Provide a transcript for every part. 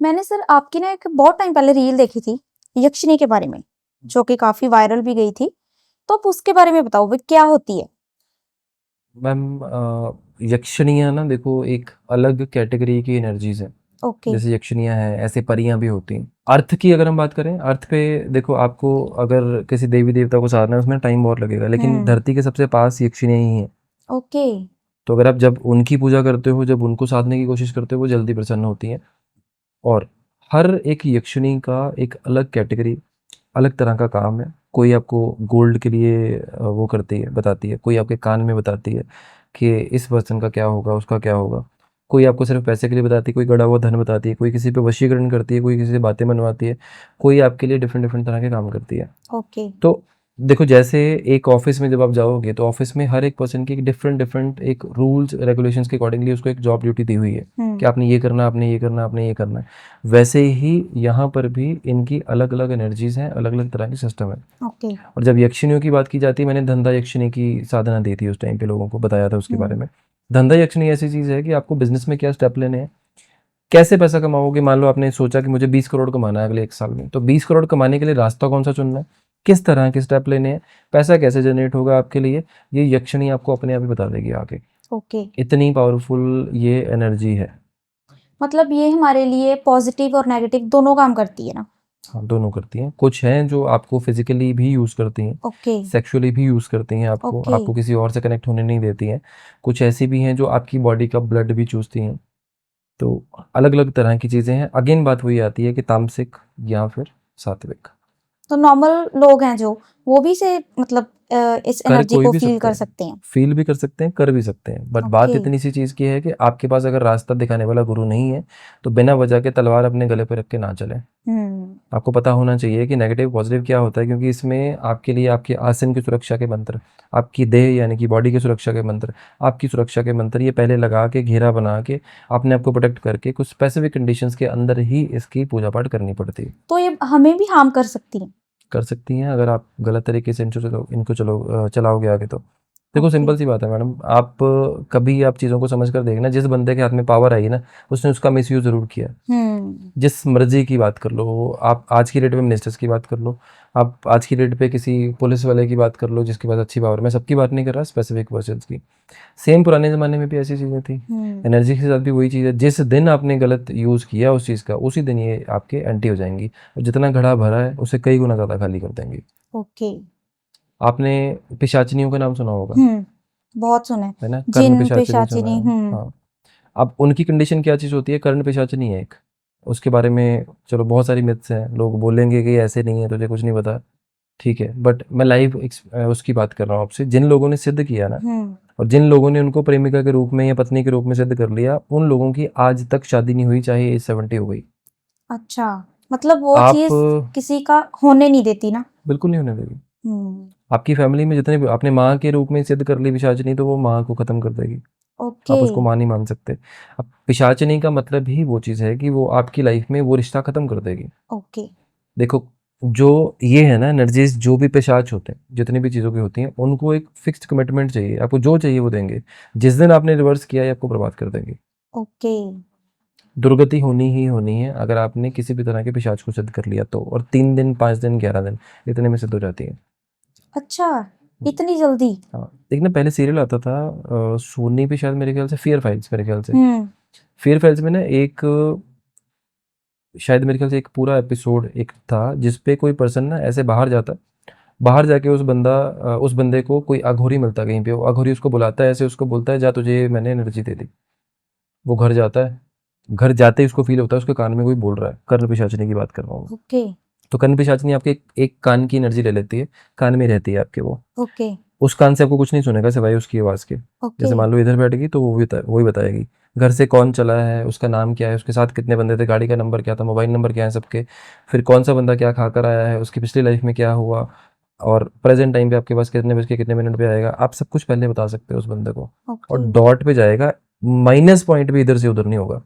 मैंने सर आपकी ना एक बहुत टाइम पहले रील देखी थी यक्षिणी के बारे में, जो कि काफी वायरल भी गई थी। तो आप उसके बारे में बताओ, वो क्या होती है? मैम यक्षिणियाँ ना देखो एक अलग कैटेगरी की एनर्जीज हैं। ओके। जैसे यक्षिणियाँ हैं ऐसे परियां भी होती हैं। अर्थ की अगर हम बात करें, अर्थ पे देखो आपको अगर किसी देवी देवता को साधना है उसमें टाइम बहुत लगेगा, लेकिन हम्म। धरती के सबसे पास यक्षिणियाँ ही हैं। ओके। तो अगर आप जब उनकी पूजा करते हो, जब उनको साधने की कोशिश करते हो, वो जल्दी प्रसन्न होती हैं। और हर एक यक्षिणी का एक अलग कैटेगरी, अलग तरह का काम है। कोई आपको गोल्ड के लिए वो करती है, बताती है। कोई आपके कान में बताती है कि इस पर्सन का क्या होगा, उसका क्या होगा। कोई आपको सिर्फ पैसे के लिए बताती है, कोई गड़ा हुआ धन बताती है, कोई किसी पे वशीकरण करती है, कोई किसी से बातें मनवाती है, कोई आपके लिए डिफरेंट डिफरेंट तरह के काम करती है। ओके। तो देखो, जैसे एक ऑफिस में जब आप जाओगे तो ऑफिस में हर एक पर्सन की एक डिफरेंट डिफरेंट एक रूल्स रेगुलेशंस के अकॉर्डिंगली उसको एक जॉब ड्यूटी दी हुई है कि हम्म। आपने ये करना, आपने ये करना, आपने ये करना है। वैसे ही यहाँ पर भी इनकी अलग अलग एनर्जीज हैं, अलग अलग तरह के सिस्टम है। ओके। और जब यक्षिणियों की बात की जाती है, मैंने धंधा यक्षिणी की साधना दी थी उस टाइम पे, लोगों को बताया था उसके बारे हम्म। में। धंधा यक्षिणी ऐसी चीज़ है कि आपको बिजनेस में क्या स्टेप लेने हैं, कैसे पैसा कमाओगे। मान लो आपने सोचा कि मुझे 20 करोड़ कमाना है अगले 1 साल में, तो 20 करोड़ कमाने के लिए रास्ता कौन सा चुनना है, किस तरह के स्टेप लेने हैं, पैसा कैसे जनरेट होगा आपके लिए, ये यक्षिणी आपको अपने आप ही बता देगी आगे। ओके। इतनी पावरफुल ये एनर्जी है। मतलब ये हमारे लिए पॉजिटिव और नेगेटिव दोनों काम करती है ना? हाँ, दोनों करती हैं। कुछ हैं जो आपको फिजिकली भी यूज़ करती हैं, ओके। सेक्सुअली भी यूज़ करती हैं, आपको ओके। आपको किसी और से कनेक्ट होने नहीं देती हैं। कुछ ऐसी भी हैं जो आपकी बॉडी का ब्लड भी चूसती हैं। तो अलग अलग तरह की चीज़ें हैं। अगेन बात वही आती है कि तामसिक या फिर सात्विक। तो नॉर्मल लोग हैं जो, वो भी से मतलब इस कर एनर्जी कोई को भी फील सकता कर है, सकते हैं? फ़ील भी कर सकते हैं, कर भी सकते हैं। बट बात ओके। इतनी सी चीज़ की है कि आपके पास अगर रास्ता दिखाने वाला गुरु नहीं है, तो बिना वजह के तलवार अपने गले पे रख के ना चलें। हम्म। आपको पता होना चाहिए कि नेगेटिव पॉजिटिव क्या होता है, क्योंकि इसमें आपके लिए आपके आसन की सुरक्षा के मंत्र, आपकी देह यानी कि बॉडी की सुरक्षा के मंत्र, आपकी सुरक्षा के मंत्र, ये पहले लगा के घेरा बना के अपने आप को प्रोटेक्ट करके कुछ स्पेसिफिक कंडीशंस के अंदर ही इसकी पूजा पाठ करनी पड़ती है। तो ये हमें भी हार्म कर सकती हैं? कर सकती हैं अगर आप गलत तरीके से इनको चलाओगे आगे तो। देखो, ओके। सिंपल सी बात है मैडम, आप कभी आप चीज़ों को समझ कर देखना, जिस बंदे के हाथ में पावर आई ना, उसने उसका मिसयूज़ ज़रूर किया। हम्म। जिस मर्जी की बात कर लो, आप आज की डेट में मिनिस्टर्स की बात कर लो, आप आज की डेट पे किसी पुलिस वाले की बात कर लो जिसके पास अच्छी पावर, मैं सबकी बात नहीं कर रहा, स्पेसिफिक पर्सन्स की। सेम पुराने ज़माने में भी ऐसी चीज़ें थी। हम्म। एनर्जी के साथ भी वही चीज़ है। जिस दिन आपने गलत यूज़ किया उस चीज़ का, उसी दिन ये आपके एंटी हो जाएंगी, और जितना घड़ा भरा है उससे कई गुना ज़्यादा खाली कर देंगी। ओके। आपने पिशाचिनियों का नाम सुना होगा, बहुत सुने। है ना? कर्ण जिन पिशाचिनी सुना पिशाचिनी। है। हाँ। अब उनकी कंडीशन क्या चीज़ होती है, कर्ण पिशाचिनी है एक। उसके बारे में चलो बहुत सारी मिथ्स हैं, लोग बोलेंगे कि ऐसे नहीं है, तुझे कुछ नहीं पता। ठीक है, बट मैं लाइव उसकी बात कर रहा हूँ आपसे, जिन लोगों ने सिद्ध किया ना, हम्म। और जिन लोगों ने उनको प्रेमिका के रूप में या पत्नी के रूप में सिद्ध कर लिया, उन लोगों की आज तक शादी नहीं हुई, चाहे एज 70 हो गई। अच्छा, मतलब वो आप चीज किसी का होने नहीं देती ना? बिल्कुल नहीं होने देगी। हम्म। आपकी फैमिली में जितने भी आपने माँ के रूप में सिद्ध कर ली पिशाचिनी, तो वो माँ को ख़त्म कर देगी। ओके। आप उसको माँ नहीं मान सकते। अब पिशाचिनी का मतलब ही वो चीज़ है कि वो आपकी लाइफ में वो रिश्ता ख़त्म कर देगी। ओके। देखो, जो ये है ना एनर्जीज, जो भी पिशाच होते हैं, जितनी भी चीज़ों की होती हैं, उनको एक फिक्स्ड कमिटमेंट चाहिए। आपको जो चाहिए वो देंगे। जिस दिन आपने रिवर्स किया है, आपको बर्बाद कर देंगे। ओके। दुर्गति होनी ही होनी है अगर आपने किसी भी तरह के पिशाच को सिद्ध कर लिया तो। और 3 दिन, 5 दिन, 11 दिन, इतने में सिद्ध हो जाती है। अच्छा, इतनी जल्दी? हाँ, एक ना पहले सीरियल आता था सोनी पे शायद, मेरे ख्याल से फियर फाइल्स, मेरे ख्याल से। हम्म। फियर फाइल्स में ना एक शायद मेरे ख्याल से एक पूरा एपिसोड एक था जिस पे कोई पर्सन ना ऐसे बाहर जाता, बाहर जाके उस बंदे को कोई अघोरी मिलता कहीं पे, वो अघोरी उसको बुलाता है, ऐसे उसको बोलता है, जा तुझे मैंने एनर्जी दे दी। वो घर जाता है, घर जाते ही उसको फील होता है उसके कान में कोई बोल रहा है। कर्ण पिशाचिनी की बात कर रहा हूँ मैं। ओके। तो कर्ण पिशाचिनी आपके एक कान की एनर्जी ले लेती है, कान में रहती है आपके वो। ओके। उस कान से आपको कुछ नहीं सुनेगा सिवाय उसकी आवाज़ के। ओके। जैसे मान लो इधर बैठ गई तो वही बताएगी। घर से कौन चला है, उसका नाम क्या है, उसके साथ कितने बंदे थे, गाड़ी का नंबर क्या था, मोबाइल नंबर क्या है सबके, फिर कौन सा बंदा क्या खाकर आया है, उसकी पिछली लाइफ में क्या हुआ, और प्रेजेंट टाइम पे आपके पास कितने बज के कितने मिनट पे आएगा, आप सब कुछ पहले बता सकते हो उस बंदे को। और ओके। डॉट पे जाएगा, माइनस पॉइंट भी इधर से उधर नहीं होगा।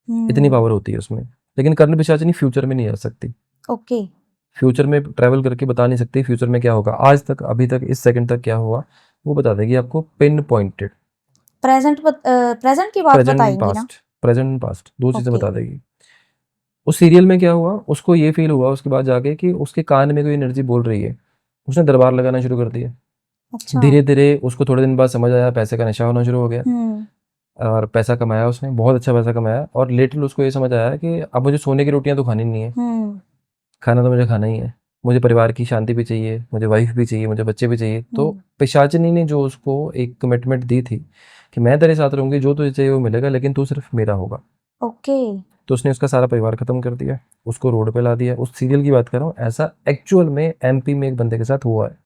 इतनी हम्म। पावर होती है उसमें। लेकिन कर्ण पिशाचिनी फ्यूचर में नहीं जा सकती। ओके। फ्यूचर में ट्रैवल करके बता नहीं सकती फ्यूचर में क्या होगा, आज तक, अभी तक, इस सेकंड तक क्या हुआ, वो बता देगी आपको पिन पॉइंटेड। प्रेजेंट की बात प्रेजेंट बताएंगी ना? पास्ट, प्रेजेंट पास्ट, दो चीज़ें ओके। बता देगी। उस सीरियल में क्या हुआ, उसको ये फील हुआ उसके बाद जाके कि उसके कान में कोई एनर्जी बोल रही है। उसने दरबार लगाना शुरू कर दिया। अच्छा। धीरे-धीरे उसको थोड़े दिन बाद समझ आया, पैसे का नशा होना शुरू हो गया हम्म। और पैसा कमाया उसने, बहुत अच्छा पैसा कमाया और लेटर उसको ये समझ आया कि अब मुझे सोने की रोटियाँ तो खानी नहीं है, हम्म। खाना तो मुझे खाना ही है। मुझे परिवार की शांति भी चाहिए, मुझे वाइफ़ भी चाहिए, मुझे बच्चे भी चाहिए। तो हम्म। पिशाचिनी ने जो उसको एक कमिटमेंट दी थी कि मैं तेरे साथ रहूँगी, जो तुझे चाहिए वो मिलेगा लेकिन तू सिर्फ़ मेरा होगा। ओके। तो उसने उसका सारा परिवार ख़त्म कर दिया, उसको रोड पे ला दिया। उस सीरियल की बात कर रहा हूँ, ऐसा एक्चुअल में एमपी में एक बंदे के साथ हुआ है।